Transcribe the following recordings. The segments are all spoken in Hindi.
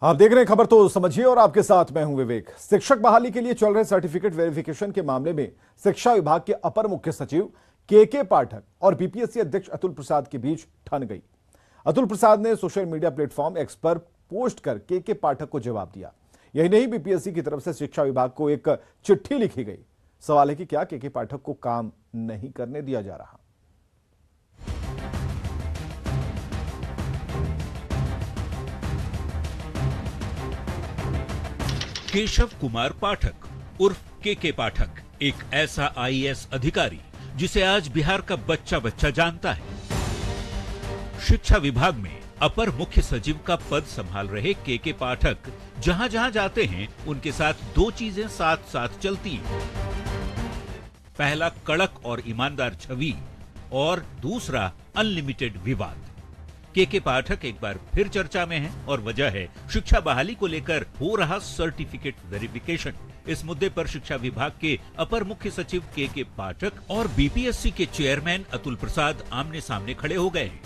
आप देख रहे हैं खबर तो समझिए और आपके साथ मैं हूं विवेक। शिक्षक बहाली के लिए चल रहे सर्टिफिकेट वेरिफिकेशन के मामले में शिक्षा विभाग के अपर मुख्य सचिव के पाठक और बीपीएससी अध्यक्ष अतुल प्रसाद के बीच ठन गई। अतुल प्रसाद ने सोशल मीडिया प्लेटफॉर्म एक्स पर पोस्ट कर के पाठक को जवाब दिया। यही नहीं, बीपीएससी की तरफ से शिक्षा विभाग को एक चिट्ठी लिखी गई। सवाल है कि क्या के पाठक को काम नहीं करने दिया जा रहा। केशव कुमार पाठक उर्फ के पाठक एक ऐसा आईएएस अधिकारी जिसे आज बिहार का बच्चा बच्चा जानता है। शिक्षा विभाग में अपर मुख्य सचिव का पद संभाल रहे के पाठक जहां जहां जाते हैं उनके साथ दो चीजें साथ साथ चलती हैं। पहला कड़क और ईमानदार छवि और दूसरा अनलिमिटेड विवाद। के पाठक एक बार फिर चर्चा में हैं और वजह है शिक्षा बहाली को लेकर हो रहा सर्टिफिकेट वेरिफिकेशन। इस मुद्दे पर शिक्षा विभाग के अपर मुख्य सचिव के पाठक और बीपीएससी के चेयरमैन अतुल प्रसाद आमने सामने खड़े हो गए हैं।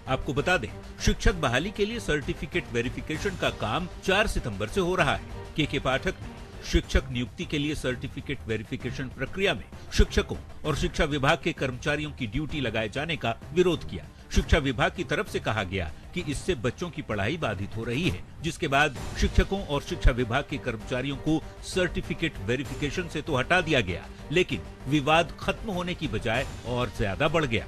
आपको बता दें, शिक्षक बहाली के लिए सर्टिफिकेट वेरिफिकेशन का काम 4 सितंबर से हो रहा है। के पाठक ने शिक्षक नियुक्ति के लिए सर्टिफिकेट वेरिफिकेशन प्रक्रिया में शिक्षकों और शिक्षा विभाग के कर्मचारियों की ड्यूटी लगाए जाने का विरोध किया। शिक्षा विभाग की तरफ से कहा गया कि इससे बच्चों की पढ़ाई बाधित हो रही है, जिसके बाद शिक्षकों और शिक्षा विभाग के कर्मचारियों को सर्टिफिकेट वेरिफिकेशन से तो हटा दिया गया, लेकिन विवाद खत्म होने की बजाय और ज्यादा बढ़ गया।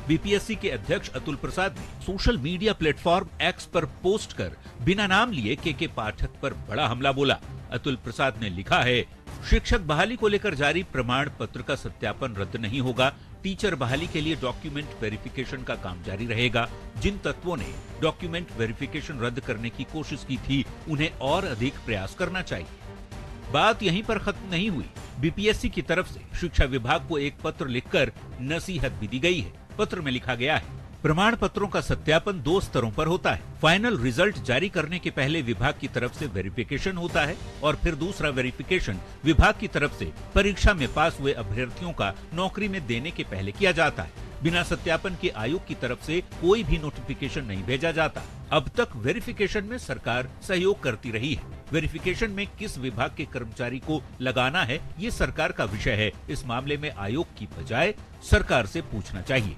बीपीएससी के अध्यक्ष अतुल प्रसाद ने सोशल मीडिया प्लेटफॉर्म एक्स पर पोस्ट कर बिना नाम लिए के पाठक पर बड़ा हमला बोला। अतुल प्रसाद ने लिखा है, शिक्षक बहाली को लेकर जारी प्रमाण पत्र का सत्यापन रद्द नहीं होगा। टीचर बहाली के लिए डॉक्यूमेंट वेरिफिकेशन का काम जारी रहेगा। जिन तत्वों ने डॉक्यूमेंट वेरिफिकेशन रद्द करने की कोशिश की थी, उन्हें और अधिक प्रयास करना चाहिए। बात यहीं पर खत्म नहीं हुई। बीपीएससी की तरफ से शिक्षा विभाग को एक पत्र लिखकर नसीहत भी दी गई है। पत्र में लिखा गया है, प्रमाण पत्रों का सत्यापन 2 स्तरों पर होता है। फाइनल रिजल्ट जारी करने के पहले विभाग की तरफ से वेरिफिकेशन होता है और फिर दूसरा वेरिफिकेशन विभाग की तरफ से परीक्षा में पास हुए अभ्यर्थियों का नौकरी में देने के पहले किया जाता है। बिना सत्यापन के आयोग की तरफ से कोई भी नोटिफिकेशन नहीं भेजा जाता। अब तक वेरिफिकेशन में सरकार सहयोग करती रही है। वेरिफिकेशन में किस विभाग के कर्मचारी को लगाना है, ये सरकार का विषय है। इस मामले में आयोग की बजाय सरकार से पूछना चाहिए।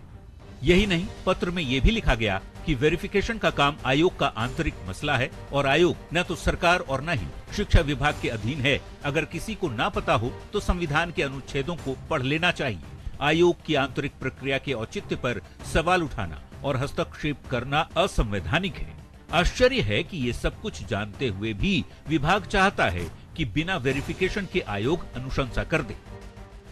यही नहीं, पत्र में यह भी लिखा गया कि वेरिफिकेशन का काम आयोग का आंतरिक मसला है और आयोग न तो सरकार और न ही शिक्षा विभाग के अधीन है। अगर किसी को ना पता हो तो संविधान के अनुच्छेदों को पढ़ लेना चाहिए। आयोग की आंतरिक प्रक्रिया के औचित्य पर सवाल उठाना और हस्तक्षेप करना असंवैधानिक है। आश्चर्य है कि ये सब कुछ जानते हुए भी विभाग चाहता है कि बिना वेरिफिकेशन के आयोग अनुशंसा कर दे।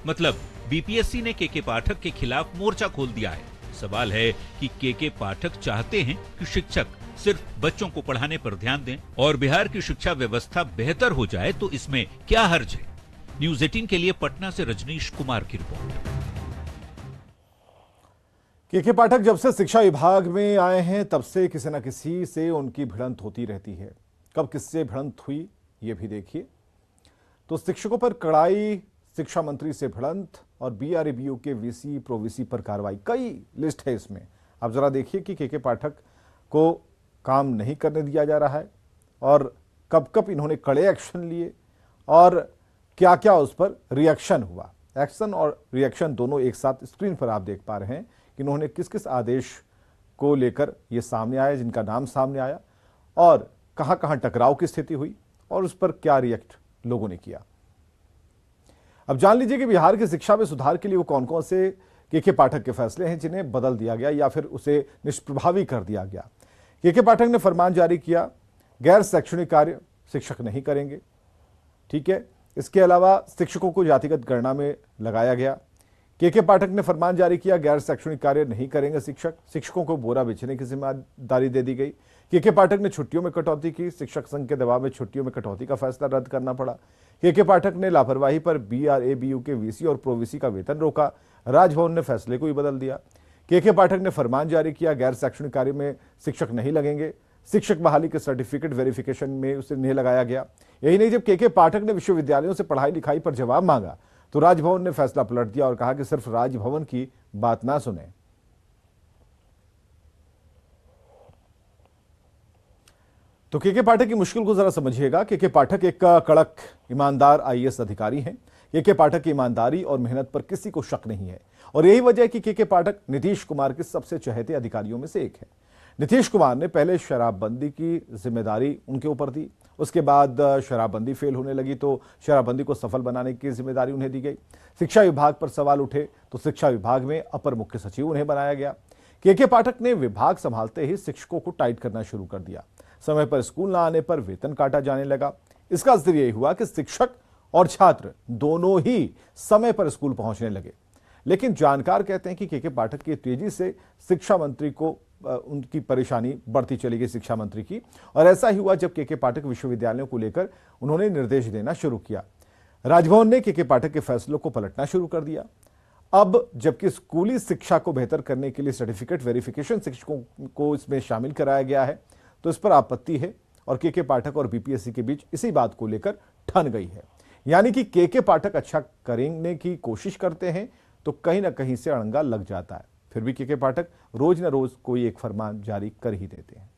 मतलब बीपीएससी ने के पाठक के खिलाफ मोर्चा खोल दिया है। सवाल है कि के पाठक चाहते हैं कि शिक्षक सिर्फ बच्चों को पढ़ाने पर ध्यान दें और बिहार की शिक्षा व्यवस्था बेहतर हो जाए, तो इसमें क्या हर्ज है। न्यूज़ 18 के लिए पटना से रजनीश कुमार की रिपोर्ट। के पाठक जब से शिक्षा विभाग में आए हैं तब से किसी न किसी से उनकी भिड़ंत होती रहती है। कब किससे भिड़ंत हुई ये भी देखिए। तो शिक्षकों पर कड़ाई, शिक्षा मंत्री से भिड़ंत और बीआरएबीयू के वीसी प्रोवीसी पर कार्रवाई, कई लिस्ट है इसमें। आप जरा देखिए कि के पाठक को काम नहीं करने दिया जा रहा है और कब कब इन्होंने कड़े एक्शन लिए और क्या क्या उस पर रिएक्शन हुआ। एक्शन और रिएक्शन दोनों एक साथ स्क्रीन पर आप देख पा रहे हैं कि इन्होंने किस किस आदेश को लेकर ये सामने आया, जिनका नाम सामने आया और कहां कहां टकराव की स्थिति हुई और उस पर क्या रिएक्ट लोगों ने किया। अब जान लीजिए कि बिहार की शिक्षा में सुधार के लिए वो कौन कौन से के पाठक के फैसले हैं जिन्हें बदल दिया गया या फिर उसे निष्प्रभावी कर दिया गया। के पाठक ने फरमान जारी किया, गैर शैक्षणिक कार्य शिक्षक नहीं करेंगे। ठीक है, इसके अलावा शिक्षकों को जातिगत गणना में लगाया गया। के पाठक ने फरमान जारी किया, गैर शैक्षणिक कार्य नहीं करेंगे शिक्षकों को बोरा बेचने की जिम्मेदारी दे दी गई। के पाठक ने छुट्टियों में कटौती की, शिक्षक संघ के दबाव में छुट्टियों में कटौती का फैसला रद्द करना पड़ा। के पाठक ने लापरवाही पर बीआरएबीयू के वीसी और प्रोवीसी का वेतन रोका, राजभवन ने फैसले को ही बदल दिया। के पाठक ने फरमान जारी किया, गैर शैक्षणिक कार्य में शिक्षक नहीं लगेंगे, शिक्षक बहाली के सर्टिफिकेट वेरिफिकेशन में उसे नहीं लगाया गया। यही नहीं, जब के पाठक ने विश्वविद्यालयों से पढ़ाई लिखाई पर जवाब मांगा तो राजभवन ने फैसला पलट दिया और कहा कि सिर्फ राजभवन की बात ना सुने। तो के पाठक की मुश्किल को जरा समझिएगा। के पाठक एक कड़क ईमानदार आईएएस अधिकारी हैं। के पाठक की ईमानदारी और मेहनत पर किसी को शक नहीं है और यही वजह है कि के पाठक नीतीश कुमार के सबसे चहेते अधिकारियों में से एक है। नीतीश कुमार ने पहले शराबबंदी की जिम्मेदारी उनके ऊपर दी, उसके बाद शराबबंदी फेल होने लगी तो शराबबंदी को सफल बनाने की जिम्मेदारी उन्हें दी गई। शिक्षा विभाग पर सवाल उठे तो शिक्षा विभाग में अपर मुख्य सचिव उन्हें बनाया गया। के पाठक ने विभाग संभालते ही शिक्षकों को टाइट करना शुरू कर दिया। समय पर स्कूल न आने पर वेतन काटा जाने लगा। इसका असर यही हुआ कि शिक्षक और छात्र दोनों ही समय पर स्कूल पहुंचने लगे। लेकिन जानकार कहते हैं कि के पाठक की तेजी से शिक्षा मंत्री को उनकी परेशानी बढ़ती चली गई, शिक्षा मंत्री की। और ऐसा ही हुआ जब के पाठक विश्वविद्यालयों को लेकर उन्होंने निर्देश देना शुरू किया। राजभवन ने के पाठक के फैसलों को पलटना शुरू कर दिया। अब जबकि स्कूली शिक्षा को बेहतर करने के लिए सर्टिफिकेट वेरिफिकेशन शिक्षकों को इसमें शामिल कराया गया है, तो इस पर आपत्ति है और के पाठक और बीपीएससी के बीच इसी बात को लेकर ठन गई है। यानी कि के पाठक अच्छा करने की कोशिश करते हैं तो कहीं ना कहीं से अड़ंगा लग जाता है। फिर भी के पाठक रोज न रोज कोई एक फरमान जारी कर ही देते हैं।